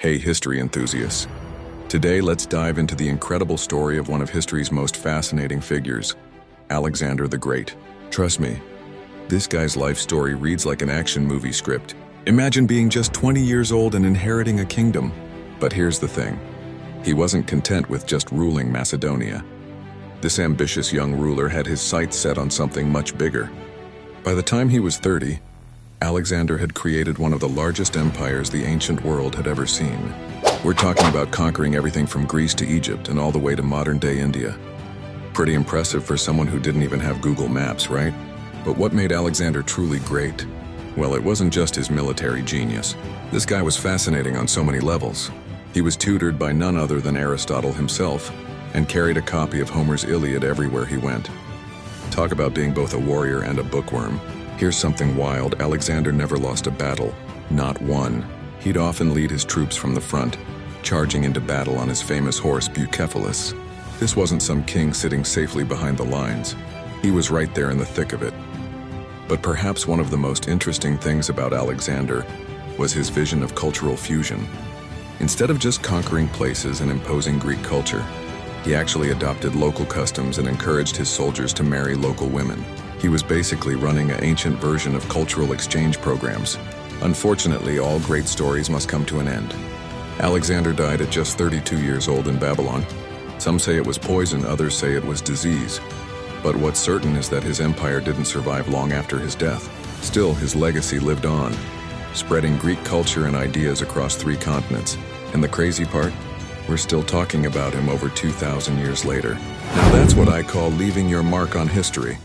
Hey, history enthusiasts. Today, let's dive into the incredible story of one of history's most fascinating figures, Alexander the Great. Trust me, this guy's life story reads like an action movie script. Imagine being just 20 years old and inheriting a kingdom. But here's the thing. He wasn't content with just ruling Macedonia. This ambitious young ruler had his sights set on something much bigger. By the time he was 30, Alexander had created one of the largest empires the ancient world had ever seen. We're talking about conquering everything from Greece to Egypt and all the way to modern-day India. Pretty impressive for someone who didn't even have Google Maps, right? But what made Alexander truly great? Well, it wasn't just his military genius. This guy was fascinating on so many levels. He was tutored by none other than Aristotle himself and carried a copy of Homer's Iliad everywhere he went. Talk about being both a warrior and a bookworm. Here's something wild. Alexander never lost a battle, not one. He'd often lead his troops from the front, charging into battle on his famous horse Bucephalus. This wasn't some king sitting safely behind the lines. He was right there in the thick of it. But perhaps one of the most interesting things about Alexander was his vision of cultural fusion. Instead of just conquering places and imposing Greek culture, he actually adopted local customs and encouraged his soldiers to marry local women. He was basically running an ancient version of cultural exchange programs. Unfortunately, all great stories must come to an end. Alexander died at just 32 years old in Babylon. Some say it was poison, others say it was disease. But what's certain is that his empire didn't survive long after his death. Still, his legacy lived on, spreading Greek culture and ideas across 3 continents. And the crazy part? We're still talking about him over 2,000 years later. Now that's what I call leaving your mark on history.